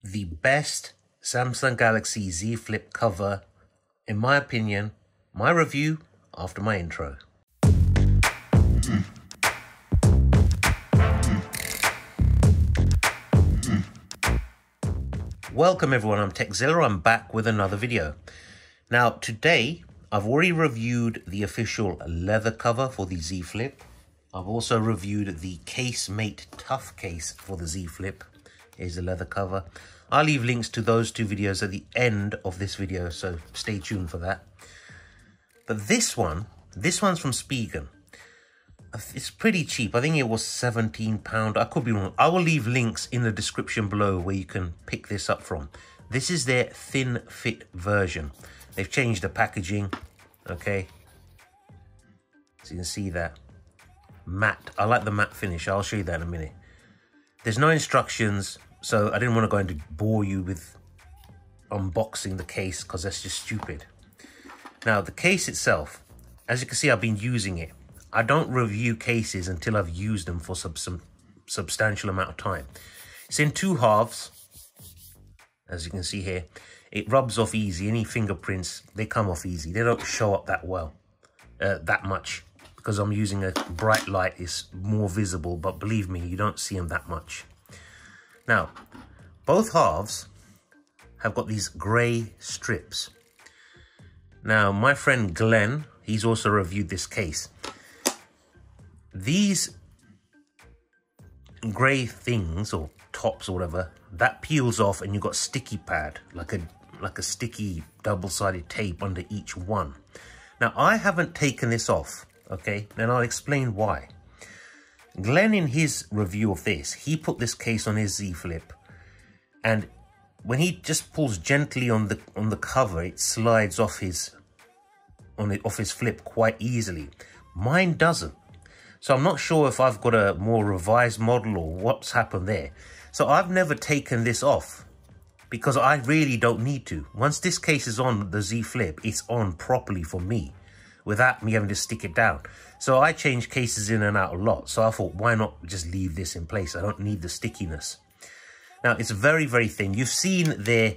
the best Samsung Galaxy Z Flip cover, in my opinion. My review after my intro. Welcome everyone, I'm Zilla. I'm back with another video. Now today, I've already reviewed the official leather cover for the Z Flip. I've also reviewed the Casemate Tough case for the Z Flip. Here's the leather cover. I'll leave links to those two videos at the end of this video, so stay tuned for that. But this one's from Spigen. It's pretty cheap. I think it was £17. I could be wrong. I will leave links in the description below where you can pick this up from. This is their thin fit version. They've changed the packaging, okay? So you can see that. Matte. I like the matte finish. I'll show you that in a minute. There's no instructions, so I didn't want to go into bore you with unboxing the case because that's just stupid. Now, the case itself, as you can see, I've been using it. I don't review cases until I've used them for some substantial amount of time. It's in two halves, as you can see here. It rubs off easy. Any fingerprints, they come off easy. They don't show up that well, that much. Because I'm using a bright light, it's more visible, but believe me, you don't see them that much. Now, both halves have got these grey strips. Now, my friend Glenn, he's also reviewed this case. These grey things, or tops or whatever, that peels off and you've got sticky pad, like a sticky double-sided tape under each one. Now, I haven't taken this off, okay? And I'll explain why. Glenn, in his review of this, he put this case on his Z Flip, and when he just pulls gently on the cover, it slides off his flip quite easily. Mine doesn't. So I'm not sure if I've got a more revised model or what's happened there. So I've never taken this off because I really don't need to. Once this case is on the Z Flip, it's on properly for me without me having to stick it down. So I change cases in and out a lot. So I thought, why not just leave this in place? I don't need the stickiness. Now, it's very, very thin. You've seen their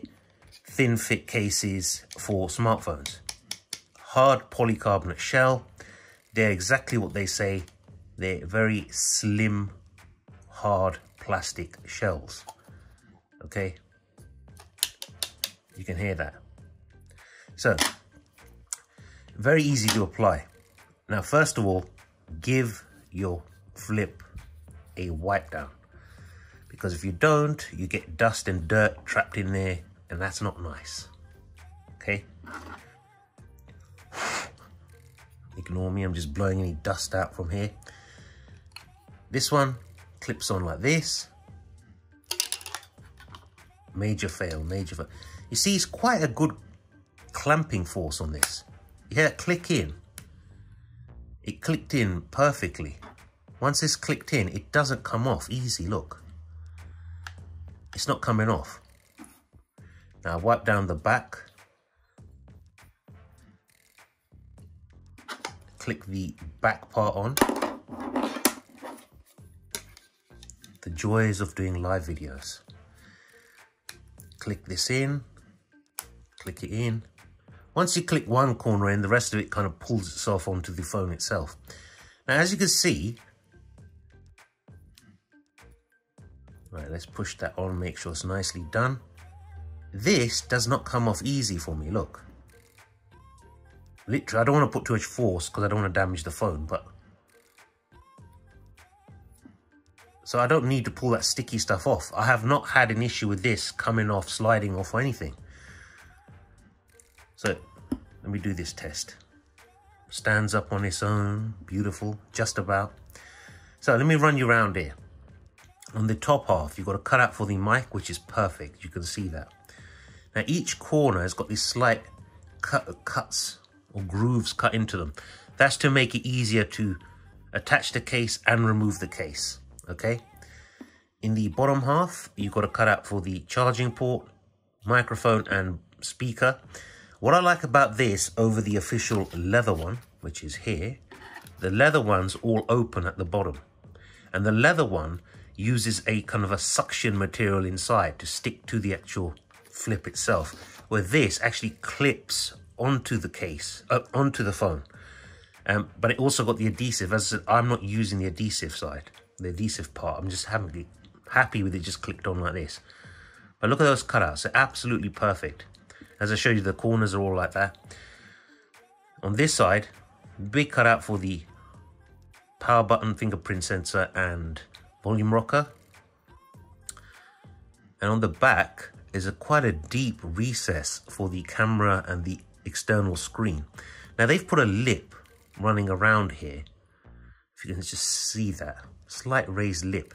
thin fit cases for smartphones. Hard polycarbonate shell. They're exactly what they say. They're very slim, hard plastic shells. Okay? You can hear that. So, very easy to apply. Now, first of all, give your flip a wipe down. Because if you don't, you get dust and dirt trapped in there, and that's not nice. Okay? Ignore me, I'm just blowing any dust out from here. This one clips on like this. Major fail, major fail. You see, it's quite a good clamping force on this. You hear that click in? It clicked in perfectly. Once it's clicked in, it doesn't come off easy, look. It's not coming off. Now wipe down the back. Click the back part on. The joys of doing live videos. Click this in. Click it in. Once you click one corner in, the rest of it kind of pulls itself onto the phone itself. Now, as you can see, right, let's push that on, make sure it's nicely done. This does not come off easy for me, look. Literally, I don't want to put too much force because I don't want to damage the phone, but... So I don't need to pull that sticky stuff off. I have not had an issue with this coming off, sliding off or anything. So, let me do this test. Stands up on its own, beautiful, just about. So let me run you around here. On the top half, you've got a cutout for the mic, which is perfect. You can see that. Now each corner has got these slight cuts or grooves cut into them. That's to make it easier to attach the case and remove the case. Okay. In the bottom half, you've got a cutout for the charging port, microphone and speaker. What I like about this over the official leather one, which is here, the leather one's all open at the bottom. And the leather one, uses a kind of a suction material inside to stick to the actual flip itself, where this actually clips onto the case, onto the phone. But it also got the adhesive. As I said, I'm not using the adhesive side, the adhesive part. I'm just happy with it just clicked on like this. But look at those cutouts, they're absolutely perfect. As I showed you, the corners are all like that. On this side, big cutout for the power button, fingerprint sensor and volume rocker. And on the back is quite a deep recess for the camera and the external screen. Now they've put a lip running around here. If you can just see that slight raised lip.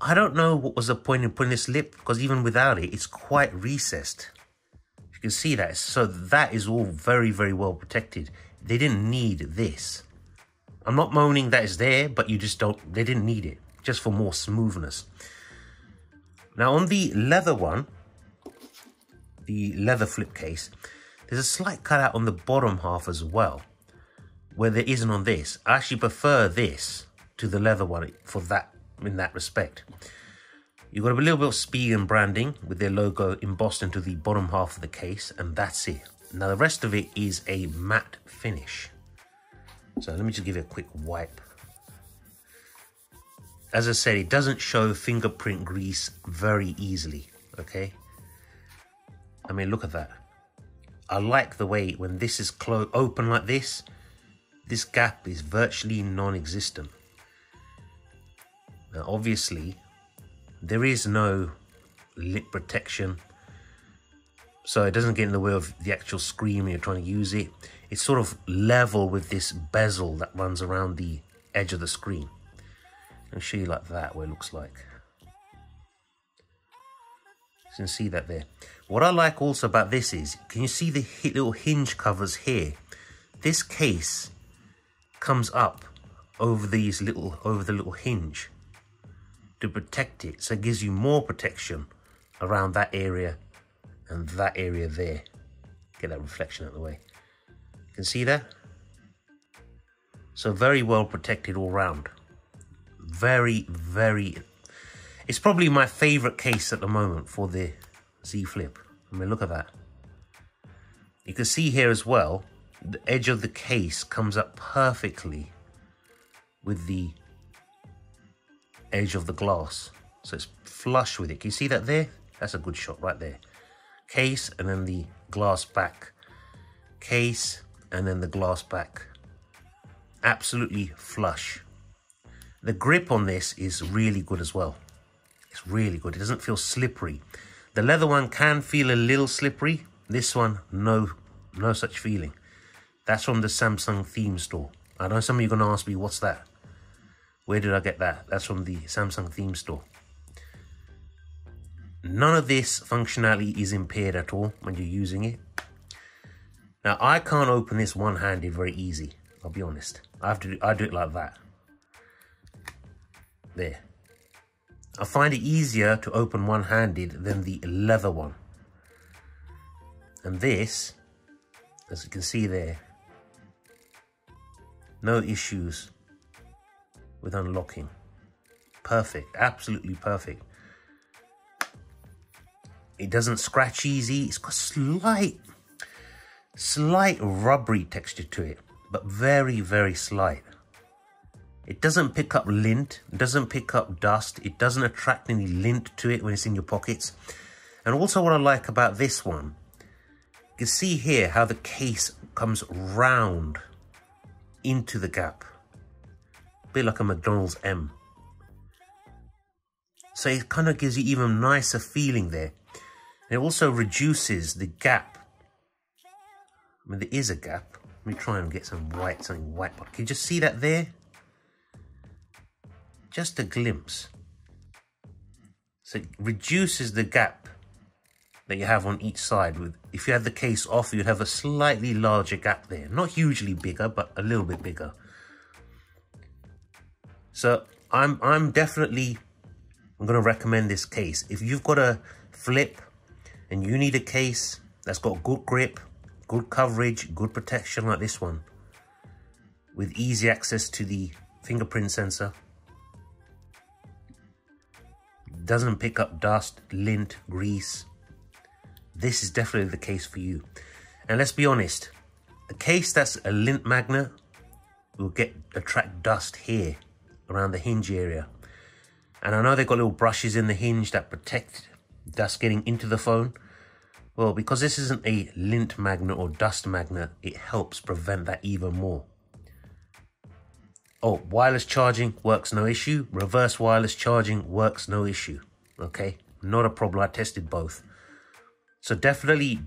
I don't know what was the point in putting this lip, because even without it, it's quite recessed. You can see that. So that is all very, very well protected. They didn't need this. I'm not moaning that it's there, but you just don't, they didn't need it, just for more smoothness. Now on the leather one, the leather flip case, there's a slight cutout on the bottom half as well, where there isn't on this. I actually prefer this to the leather one for that, in that respect. You've got a little bit of Spigen branding with their logo embossed into the bottom half of the case, and that's it. Now the rest of it is a matte finish. So let me just give it a quick wipe. As I said, it doesn't show fingerprint grease very easily, okay? I mean, look at that. I like the way when this is open like this gap is virtually non-existent. Now, obviously, there is no lip protection, so it doesn't get in the way of the actual screen when you're trying to use it. It's sort of level with this bezel that runs around the edge of the screen. I'll show you like that, what it looks like. You can see that there. What I like also about this is, can you see the little hinge covers here? This case comes up over these over the little hinge to protect it, so it gives you more protection around that area and that area there. Get that reflection out of the way. You can see that? So very well protected all round. Very, very, it's probably my favorite case at the moment for the Z Flip. I mean, look at that. You can see here as well, the edge of the case comes up perfectly with the edge of the glass. So it's flush with it. Can you see that there? That's a good shot right there. Case and then the glass back. Case and then the glass back. Absolutely flush. The grip on this is really good as well. It's really good. It doesn't feel slippery. The leather one can feel a little slippery. This one, no such feeling. That's from the Samsung theme store. I know some of you are going to ask me, what's that? Where did I get that? That's from the Samsung theme store. None of this functionality is impaired at all when you're using it. Now, I can't open this one-handed very easy. I'll be honest. I do it like that. There. I find it easier to open one-handed than the leather one. And this, as you can see there, no issues with unlocking. Perfect, absolutely perfect. It doesn't scratch easy. It's got slight rubbery texture to it, but very, very slight. It doesn't pick up lint, it doesn't pick up dust, it doesn't attract any lint to it when it's in your pockets. And also what I like about this one, you can see here how the case comes round into the gap. A bit like a McDonald's M. So it kind of gives you even nicer feeling there. And it also reduces the gap. I mean, there is a gap. Let me try and get something white. Can you just see that there? Just a glimpse. So it reduces the gap that you have on each side. If you had the case off, you'd have a slightly larger gap there. Not hugely bigger, but a little bit bigger. So I'm definitely going to recommend this case. If you've got a flip and you need a case that's got good grip, good coverage, good protection like this one, with easy access to the fingerprint sensor, doesn't pick up dust, lint, grease, this is definitely the case for you. And let's be honest, a case that's a lint magnet will attract dust here around the hinge area. And I know they've got little brushes in the hinge that protect dust getting into the phone. Well, because this isn't a lint magnet or dust magnet, it helps prevent that even more. Oh, wireless charging works no issue. Reverse wireless charging works no issue. Okay, not a problem. I tested both. So definitely,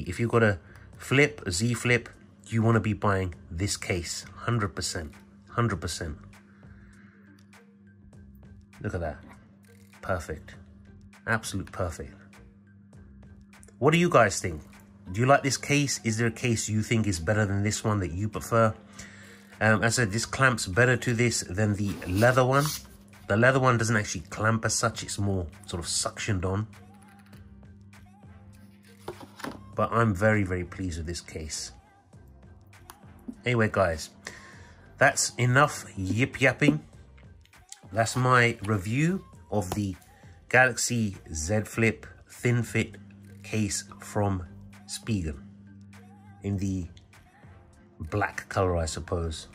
if you've got a Flip, a Z Flip, you want to be buying this case. 100%. 100%. Look at that. Perfect. Absolute perfect. What do you guys think? Do you like this case? Is there a case you think is better than this one that you prefer? As I said, this clamps better to this than the leather one. The leather one doesn't actually clamp as such. It's more sort of suctioned on. But I'm very, very pleased with this case. Anyway, guys, that's enough yip-yapping. That's my review of the Galaxy Z Flip Thin Fit Case from Spigen in the black color, I suppose.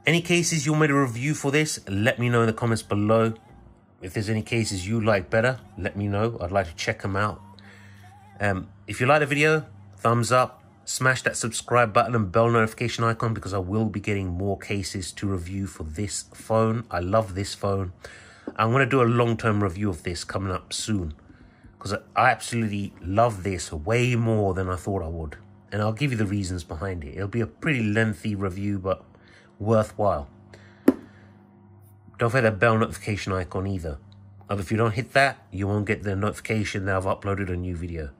Any cases you want me to review for this, let me know in the comments below. If there's any cases you like better, let me know. I'd like to check them out. If you like the video, thumbs up, smash that subscribe button and bell notification icon, because I will be getting more cases to review for this phone. I love this phone. I'm going to do a long-term review of this coming up soon, because I absolutely love this way more than I thought I would. And I'll give you the reasons behind it. It'll be a pretty lengthy review, but worthwhile. Don't forget that bell notification icon either. If you don't hit that, you won't get the notification that I've uploaded a new video.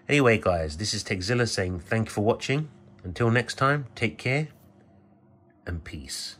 Anyway, guys, this is Zilla saying thank you for watching. Until next time, take care and peace.